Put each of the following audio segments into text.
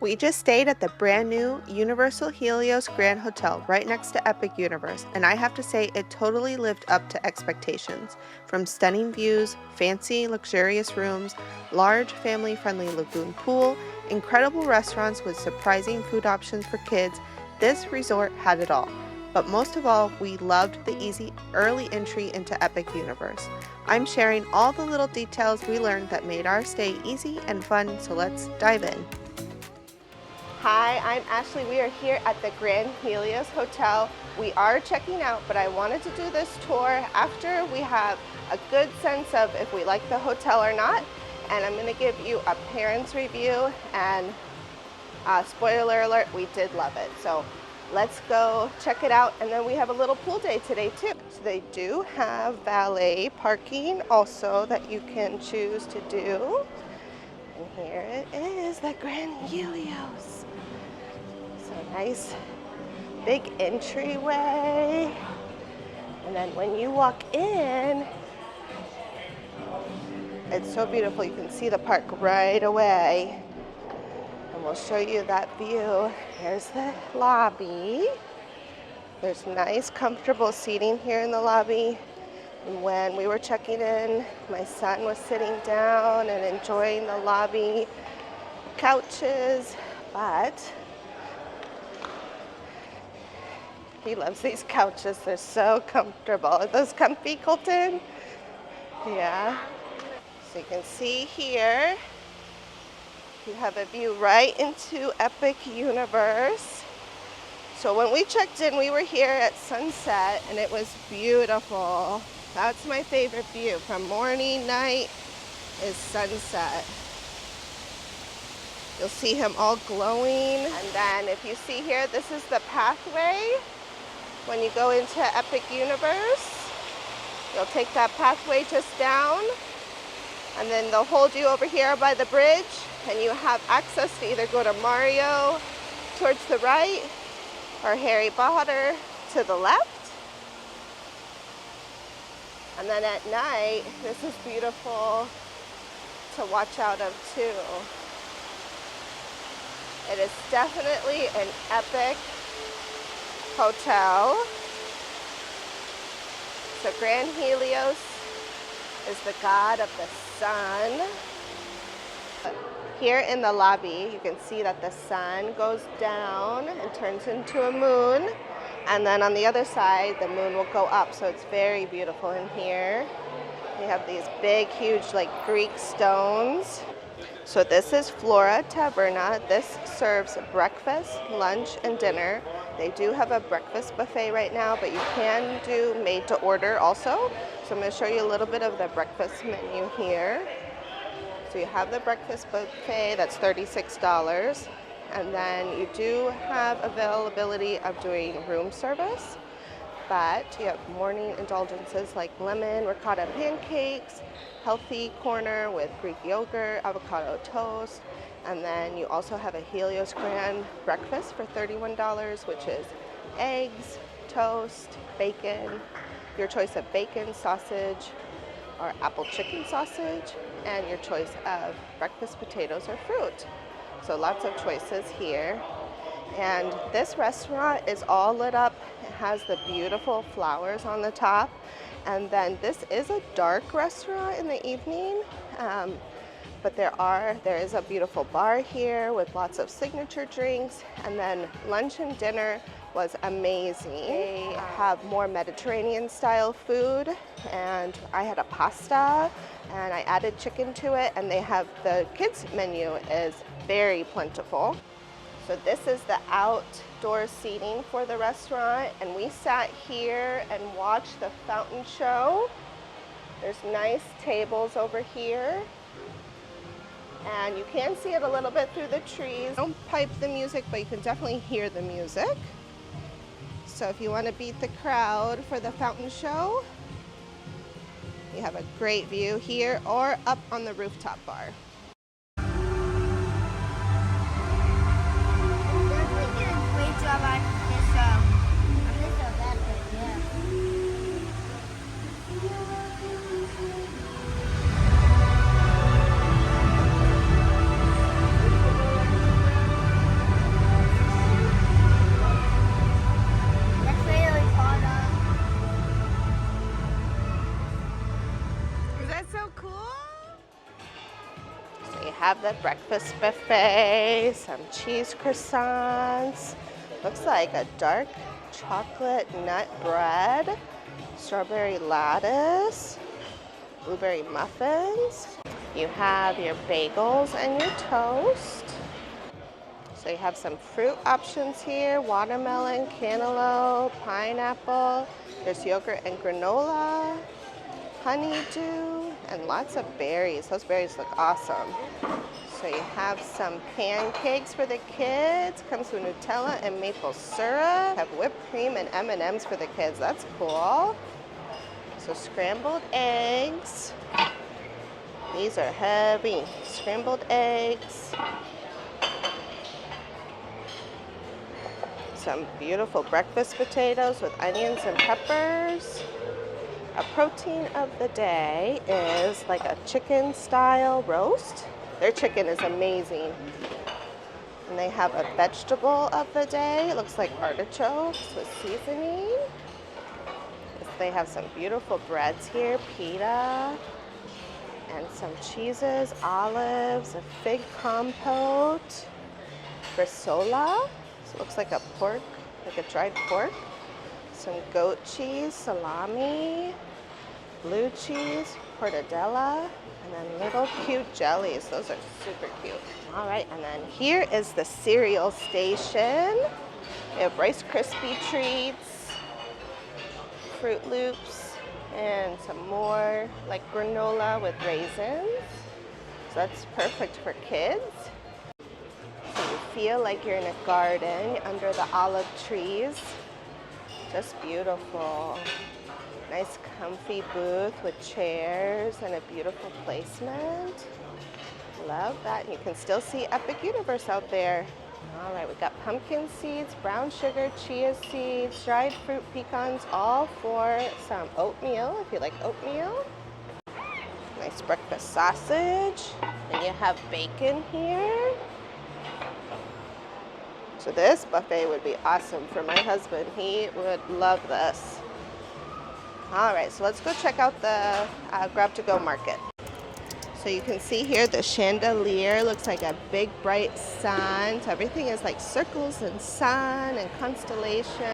We just stayed at the brand new Universal Helios Grand Hotel right next to Epic Universe, and I have to say it totally lived up to expectations. From stunning views, fancy, luxurious rooms, large family-friendly lagoon pool, incredible restaurants with surprising food options for kids, this resort had it all. But most of all, we loved the easy early entry into Epic Universe. I'm sharing all the little details we learned that made our stay easy and fun, so let's dive in. Hi, I'm Ashley. We are here at the Grand Helios Hotel. We are checking out, but I wanted to do this tour after we have a good sense of if we like the hotel or not. And I'm going to give you a parent's review, and spoiler alert, we did love it. So let's go check it out. And then we have a little pool day today too. So they do have valet parking also that you can choose to do. And here it is, the Grand Helios. So nice big entryway. And then when you walk in, it's so beautiful. You can see the park right away. And we'll show you that view. Here's the lobby. There's nice, comfortable seating here in the lobby. And when we were checking in, my son was sitting down and enjoying the lobby couches, but he loves these couches. They're so comfortable. Are those comfy, Colton? Yeah. So you can see here, you have a view right into Epic Universe. So when we checked in, we were here at sunset and it was beautiful. That's my favorite view from morning, night, is sunset. You'll see him all glowing. And then if you see here, this is the pathway. When you go into Epic Universe, you'll take that pathway just down, and then they'll hold you over here by the bridge, and you have access to either go to Mario towards the right or Harry Potter to the left. And then at night, this is beautiful to watch out of too. It is definitely an epic hotel. So Grand Helios is the god of the sun. Here in the lobby, you can see that the sun goes down and turns into a moon. And then on the other side, the moon will go up. So it's very beautiful in here. We have these big, huge, like Greek stones. So this is Flora Taverna. This serves breakfast, lunch, and dinner. They do have a breakfast buffet right now, but you can do made to order also. So I'm going to show you a little bit of the breakfast menu here. So you have the breakfast buffet, that's $36. And then you do have availability of doing room service, but you have morning indulgences like lemon ricotta pancakes, healthy corner with Greek yogurt, avocado toast, and then you also have a Helios Grand breakfast for $31, which is eggs, toast, bacon, your choice of bacon, sausage, or apple chicken sausage, and your choice of breakfast potatoes or fruit. So lots of choices here. And this restaurant is all lit up. It has the beautiful flowers on the top. And then this is a dark restaurant in the evening, but there is a beautiful bar here with lots of signature drinks. And then lunch and dinner was amazing. They have more Mediterranean style food, and I had a pasta and I added chicken to it, and they have the kids menu is very plentiful. So this is the outdoor seating for the restaurant, and we sat here and watched the fountain show. There's nice tables over here, and you can see it a little bit through the trees. Don't pipe the music, but you can definitely hear the music. So if you want to beat the crowd for the fountain show, you have a great view here or up on the rooftop bar. have the breakfast buffet, some cheese croissants. Looks like a dark chocolate nut bread, strawberry lattice, blueberry muffins. You have your bagels and your toast. So you have some fruit options here, watermelon, cantaloupe, pineapple. There's yogurt and granola, honeydew, and lots of berries. Those berries look awesome. So you have some pancakes for the kids. Comes with Nutella and maple syrup. Have whipped cream and M&Ms for the kids. That's cool. So scrambled eggs. These are heavy. Scrambled eggs. Some beautiful breakfast potatoes with onions and peppers. A protein of the day is like a chicken style roast. Their chicken is amazing. And they have a vegetable of the day. It looks like artichokes with seasoning. They have some beautiful breads here, pita, and some cheeses, olives, a fig compote, bresaola. So it looks like a pork, like a dried pork. Some goat cheese, salami, blue cheese, mortadella, and then little cute jellies. Those are super cute. All right, and then here is the cereal station. We have Rice Krispie treats, Fruit Loops, and some more like granola with raisins. So that's perfect for kids. So you feel like you're in a garden under the olive trees. Just beautiful. Nice comfy booth with chairs and a beautiful placement. Love that. And you can still see Epic Universe out there. All right, we got pumpkin seeds, brown sugar, chia seeds, dried fruit pecans, all for some oatmeal, if you like oatmeal. Nice breakfast sausage. And you have bacon here. So this buffet would be awesome for my husband. He would love this. All right, so let's go check out the grab-to-go market. So you can see here the chandelier looks like a big bright sun. So everything is like circles and sun and constellation.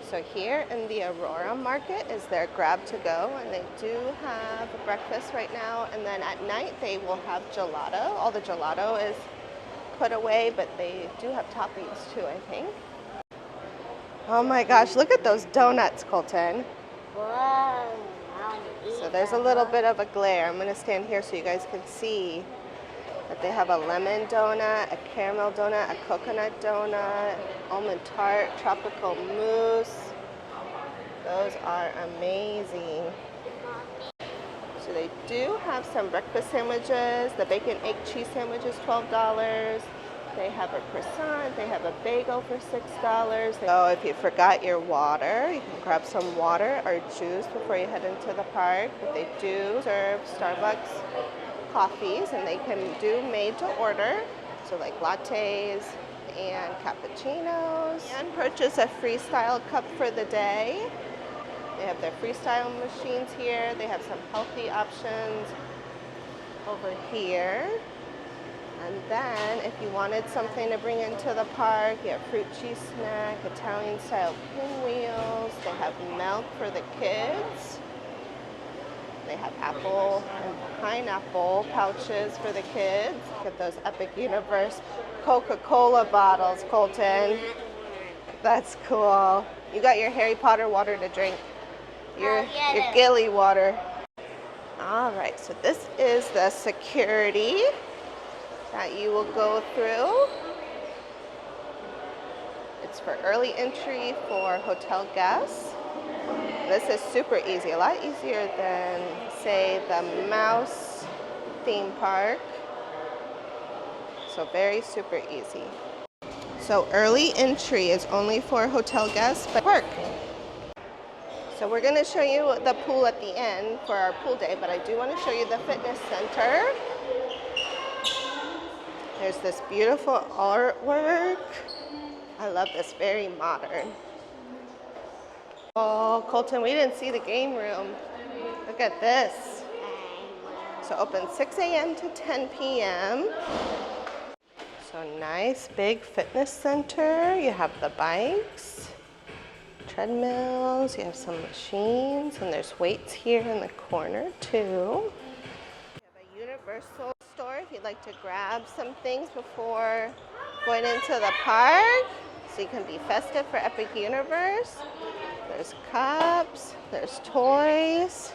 So here in the Aurora market is their grab-to-go, and they do have breakfast right now. And then at night they will have gelato. All the gelato is put away, but they do have toppings too, I think. Oh my gosh, look at those donuts, Colton. Wow. So there's a little bit of a glare. I'm gonna stand here so you guys can see that they have a lemon donut, a caramel donut, a coconut donut, almond tart, tropical mousse. Those are amazing. So they do have some breakfast sandwiches. The bacon egg cheese sandwich is $12. They have a croissant. They have a bagel for $6. So if you forgot your water, you can grab some water or juice before you head into the park. But they do serve Starbucks coffees, and they can do made to order. So like lattes and cappuccinos. And purchase a freestyle cup for the day. They have their freestyle machines here. They have some healthy options over here. And then if you wanted something to bring into the park, you have fruit cheese snack, Italian style pinwheels. They have milk for the kids. They have apple and pineapple pouches for the kids. Look at those Epic Universe Coca-Cola bottles, Colton. That's cool. You got your Harry Potter water to drink. Your Gilly water. All right, so this is the security that you will go through. It's for early entry for hotel guests. This is super easy, a lot easier than, say, the Mouse theme park. So very super easy. So early entry is only for hotel guests, but park. So we're going to show you the pool at the end for our pool day, but I do want to show you the fitness center. There's this beautiful artwork. I love this, very modern. Oh, Colton, we didn't see the game room. Look at this. So open 6 a.m. to 10 p.m. So nice big fitness center. You have the bikes, treadmills, you have some machines, and there's weights here in the corner too. You have a Universal store if you'd like to grab some things before going into the park. So you can be festive for Epic Universe. There's cups, there's toys.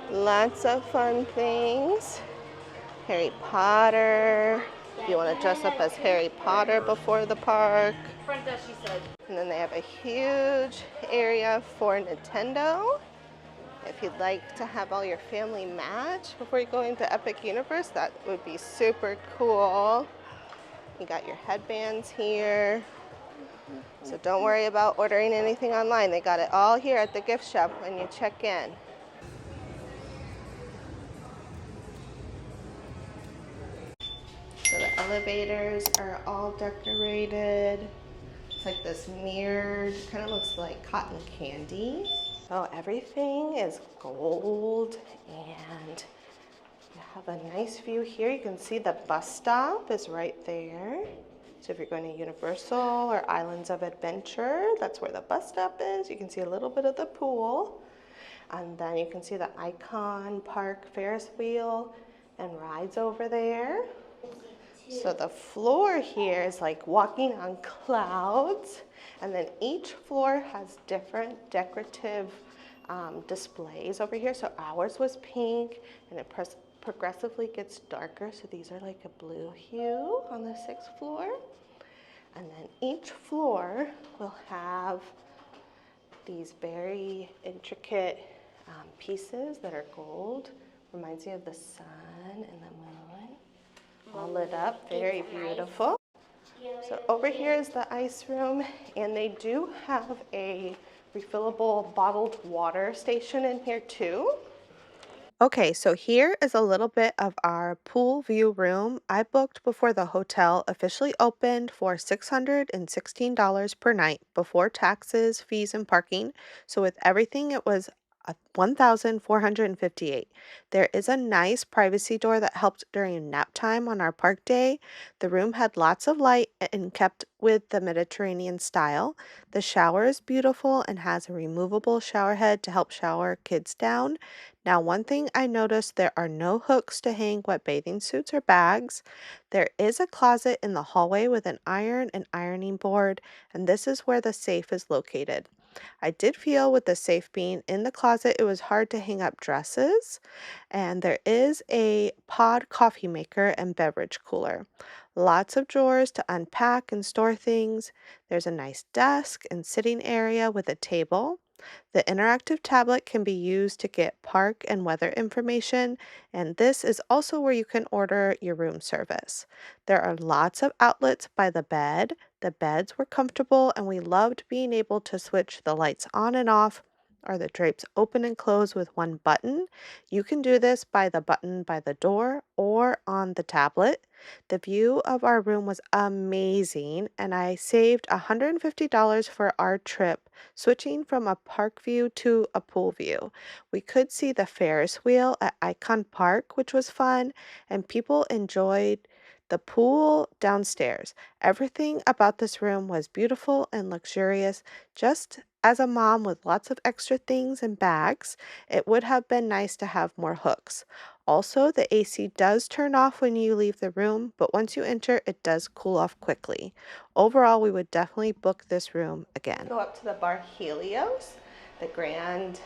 Lots of fun things. Harry Potter. If you want to dress up as Harry Potter before the park. Front desk, she said. And then they have a huge area for Nintendo. If you'd like to have all your family match before you go into Epic Universe, that would be super cool. You got your headbands here. So don't worry about ordering anything online. They got it all here at the gift shop when you check in. So the elevators are all decorated. It's like this mirrored, kind of looks like cotton candy. So everything is gold, and you have a nice view here. You can see the bus stop is right there. So if you're going to Universal or Islands of Adventure, that's where the bus stop is. You can see a little bit of the pool. And then you can see the Icon Park Ferris wheel and rides over there. So the floor here is like walking on clouds, and then each floor has different decorative displays over here. So ours was pink, and it progressively gets darker. So these are like a blue hue on the 6th floor. And then each floor will have these very intricate pieces that are gold. Reminds me of the sun and the moon. All lit up, very beautiful. So over here is the ice room, and they do have a refillable bottled water station in here too. Okay, so here is a little bit of our pool view room. I booked before the hotel officially opened for $616 per night before taxes, fees, and parking. So with everything, it was $1,458. There is a nice privacy door that helped during nap time on our park day. The room had lots of light and kept with the Mediterranean style. The shower is beautiful and has a removable shower head to help shower kids down. Now, one thing I noticed, there are no hooks to hang wet bathing suits or bags. There is a closet in the hallway with an iron and ironing board, and this is where the safe is located. I did feel with the safe being in the closet, it was hard to hang up dresses. And there is a pod coffee maker and beverage cooler. Lots of drawers to unpack and store things. There's a nice desk and sitting area with a table. The interactive tablet can be used to get park and weather information, and this is also where you can order your room service. There are lots of outlets by the bed. The beds were comfortable, and we loved being able to switch the lights on and off, or the drapes open and close with one button. You can do this by the button by the door or on the tablet. The view of our room was amazing, and I saved $150 for our trip, switching from a park view to a pool view. We could see the Ferris wheel at Icon Park, which was fun, and people enjoyed the pool downstairs. Everything about this room was beautiful and luxurious. Just as a mom with lots of extra things and bags, it would have been nice to have more hooks. Also, the AC does turn off when you leave the room, but once you enter, it does cool off quickly. Overall, we would definitely book this room again. Go up to the bar Helios, the Grand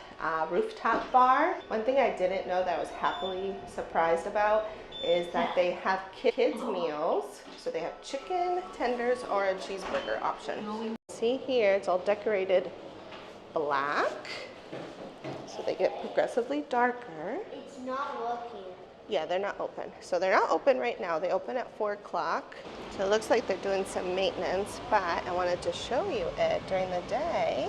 rooftop bar. One thing I didn't know that I was happily surprised about is that they have kids meals. So they have chicken, tenders, or a cheeseburger option. See here, it's all decorated black. So they get progressively darker. It's not working. Yeah, they're not open. So they're not open right now. They open at 4 o'clock. So it looks like they're doing some maintenance, but I wanted to show you it during the day.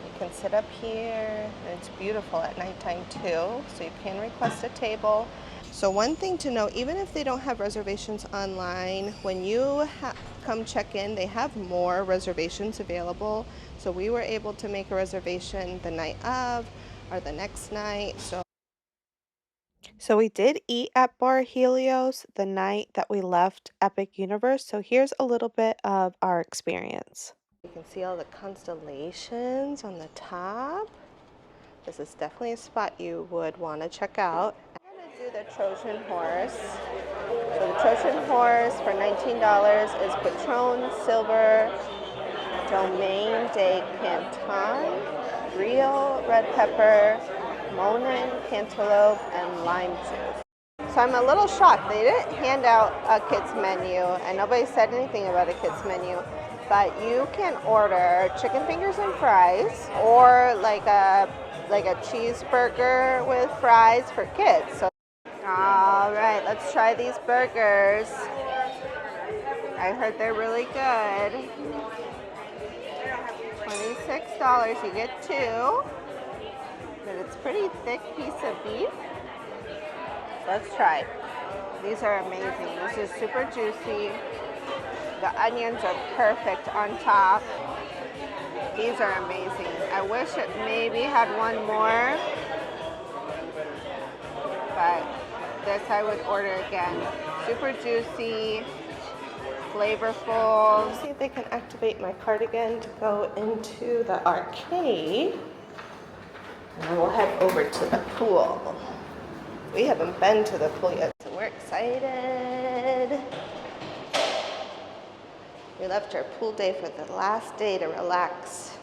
You can sit up here, and it's beautiful at nighttime too. So you can request a table. So one thing to know, even if they don't have reservations online, when you come check in, they have more reservations available. So we were able to make a reservation the night of. or the next night. So we did eat at Bar Helios the night that we left Epic Universe. So here's a little bit of our experience. You can see all the constellations on the top. This is definitely a spot you would want to check out. I'm going to do the Trojan horse. So the Trojan horse for $19 is Patron Silver, Domaine de Canton, real red pepper, Monin cantaloupe, and lime juice. So I'm a little shocked. They didn't hand out a kids menu, and nobody said anything about a kids menu. But you can order chicken fingers and fries, or like a cheeseburger with fries for kids. So, all right, let's try these burgers. I heard they're really good. $26, you get two. But it's a pretty thick piece of beef. Let's try. These are amazing. This is super juicy. The onions are perfect on top. These are amazing. I wish it maybe had one more, but this I would order again. Super juicy, flavorful. Let's see if they can activate my card again to go into the arcade. And then we'll head over to the pool. We haven't been to the pool yet, so we're excited. We left our pool day for the last day to relax.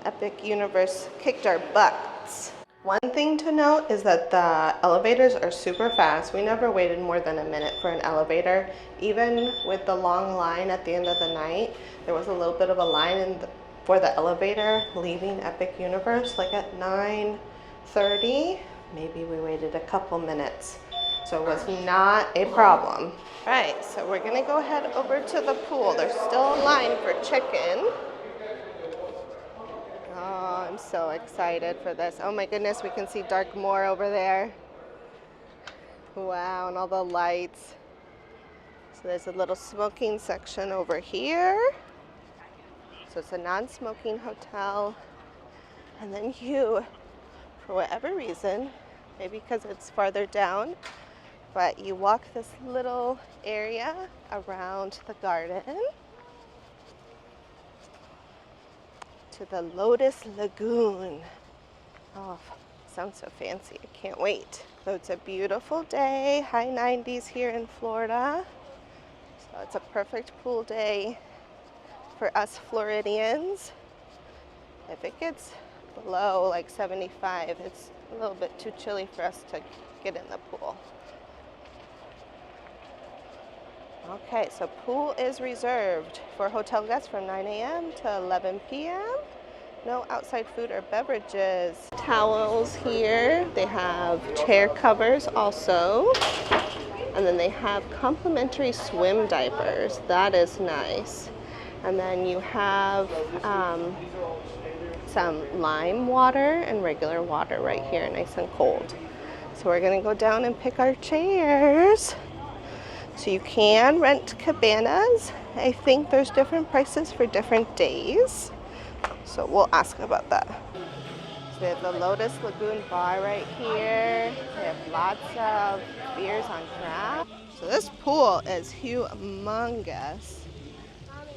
Epic Universe kicked our butts. One thing to note is that the elevators are super fast. We never waited more than a minute for an elevator. Even with the long line at the end of the night, there was a little bit of a line for the elevator leaving Epic Universe, like at 9:30. Maybe we waited a couple minutes. So it was not a problem. All right, so we're gonna go head over to the pool. There's still a line for chicken. Oh, I'm so excited for this. Oh my goodness, we can see Dark Moor over there. Wow, and all the lights. So there's a little smoking section over here. So it's a non-smoking hotel. And then you, for whatever reason, maybe because it's farther down, but you walk this little area around the garden to the Lotus Lagoon. Oh, sounds so fancy. I can't wait. So it's a beautiful day, high 90s here in Florida. So it's a perfect pool day for us Floridians. If it gets below like 75, it's a little bit too chilly for us to get in the pool. Okay, so pool is reserved for hotel guests from 9 a.m. to 11 p.m. No outside food or beverages. Towels here. They have chair covers also. And then they have complimentary swim diapers. That is nice. And then you have some lime water and regular water right here, nice and cold. So we're gonna go down and pick our chairs. So you can rent cabanas. I think there's different prices for different days. So we'll ask about that. So they have the Lotus Lagoon Bar right here. They have lots of beers on draft. So this pool is humongous.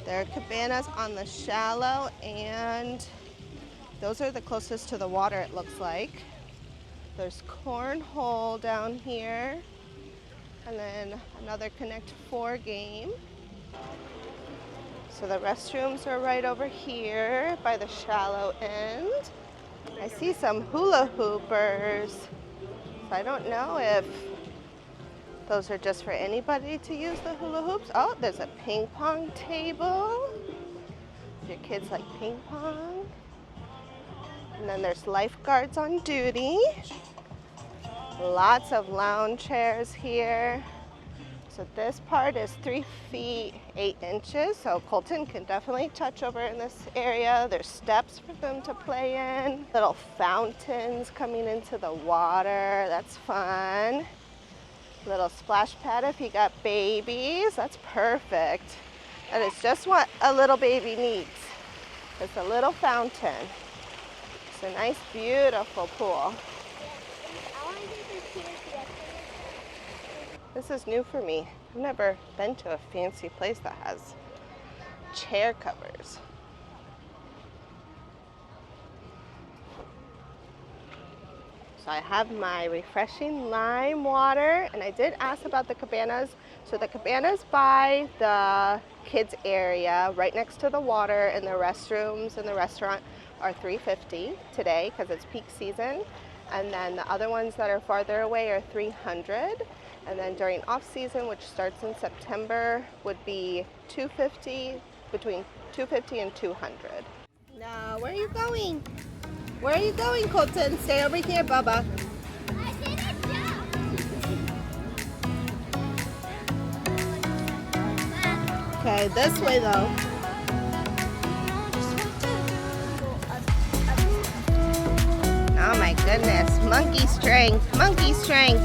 There are cabanas on the shallow, and those are the closest to the water, it looks like. There's cornhole down here. And then another Connect 4 game. So the restrooms are right over here by the shallow end. I see some hula hoopers. So I don't know if those are just for anybody to use the hula hoops. Oh, there's a ping pong table. If your kids like ping pong. And then there's lifeguards on duty. Lots of lounge chairs here. So this part is 3 feet 8 inches. So Colton can definitely touch over in this area. There's steps for them to play in. Little fountains coming into the water. That's fun. Little splash pad if you got babies. That's perfect. That is just what a little baby needs. It's a little fountain. It's a nice, beautiful pool. This is new for me. I've never been to a fancy place that has chair covers. So I have my refreshing lime water, and I did ask about the cabanas. So the cabanas by the kids area, right next to the water, and the restrooms and the restaurant are $350 today because it's peak season. And then the other ones that are farther away are $300. And then during off season, which starts in September, would be $250, between $250 and $200. Now, where are you going? Where are you going, Colton? Stay over here, Bubba. I didn't jump. Okay, this way though. Oh my goodness, monkey strength, monkey strength.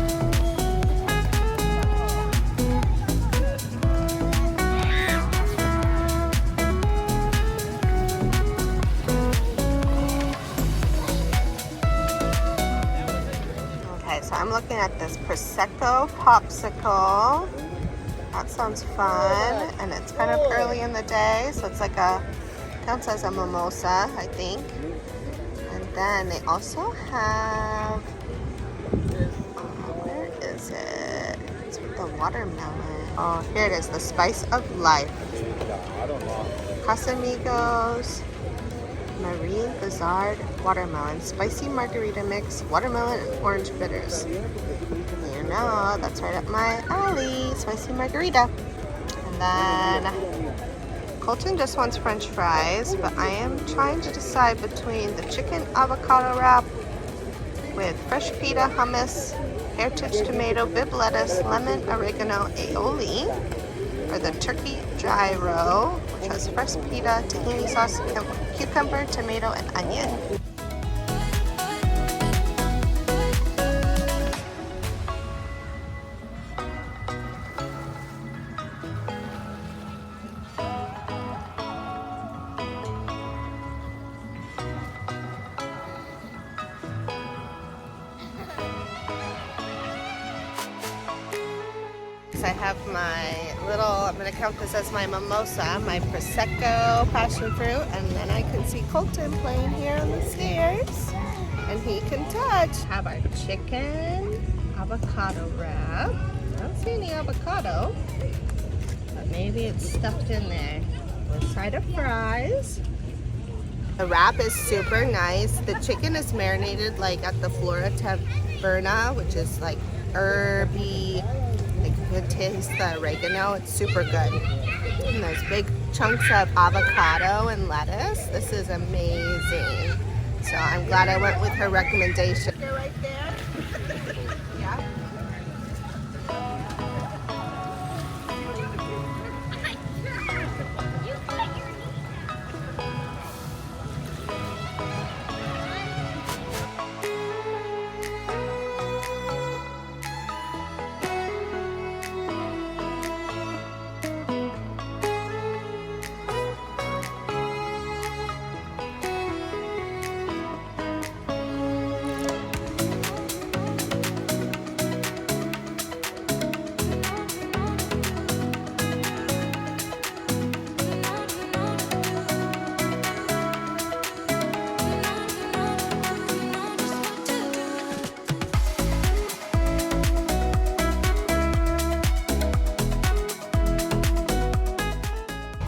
Okay, so I'm looking at this Prosecco popsicle. That sounds fun, and it's kind of early in the day, so it's like counts as a mimosa, I think. And then they also have, where is it? It's with the watermelon. Oh, here it is, the Spice of Life. Casamigos, Marine Bizarre Watermelon, Spicy Margarita Mix, Watermelon and Orange Bitters. You know, that's right up my alley, spicy margarita. And then Colton just wants French fries, but I am trying to decide between the chicken avocado wrap with fresh pita, hummus, heritage tomato, bib lettuce, lemon, oregano, aioli, or the turkey gyro, which has fresh pita, tahini sauce, cucumber, tomato, and onion. I have my little, I'm going to count this as my mimosa, my Prosecco passion fruit, and then I can see Colton playing here on the stairs, and he can touch. Have our chicken avocado wrap. I don't see any avocado, but maybe it's stuffed in there. A side of fries. The wrap is super nice. The chicken is marinated like at the Flora Taverna, which is like herby. You can taste the oregano. It's super good. And there's big chunks of avocado and lettuce. This is amazing. So I'm glad I went with her recommendation. They're right there. Yeah.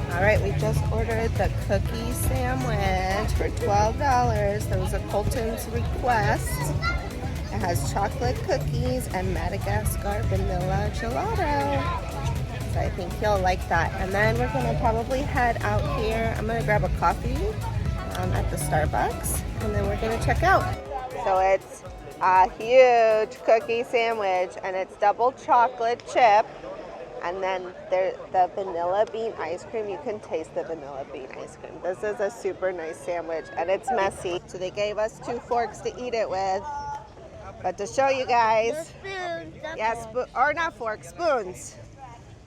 Alright, we just ordered the cookie sandwich for $12. That was a Colton's request. It has chocolate cookies and Madagascar vanilla gelato. So I think he'll like that. And then we're going to probably head out here. I'm going to grab a coffee at the Starbucks, and then we're going to check out. So it's a huge cookie sandwich, and it's double chocolate chip. And then the vanilla bean ice cream, you can taste the vanilla bean ice cream. This is a super nice sandwich, and it's messy. So they gave us 2 forks to eat it with. But to show you guys, yes, or not forks, spoons.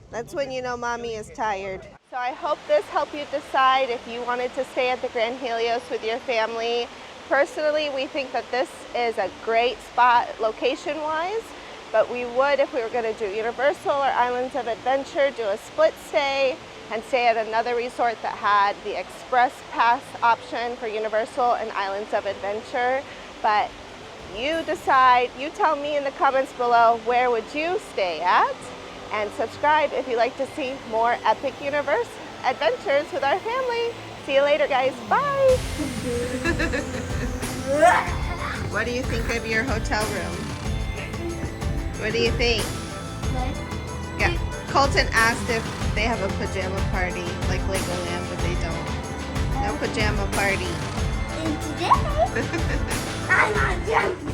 That's when you know mommy is tired. So I hope this helped you decide if you wanted to stay at the Grand Helios with your family Personally, we think that this is a great spot location-wise, but we would, if we were going to do Universal or Islands of Adventure, do a split stay and stay at another resort that had the express pass option for Universal and Islands of Adventure. But you decide, you tell me in the comments below, where would you stay at? And subscribe if you'd like to see more epic universe adventures with our family. See you later, guys. Bye. What do you think of your hotel room? What do you think? Yeah. Colton asked if they have a pajama party like Legoland, but they don't. No pajama party. And today, I'm on jump.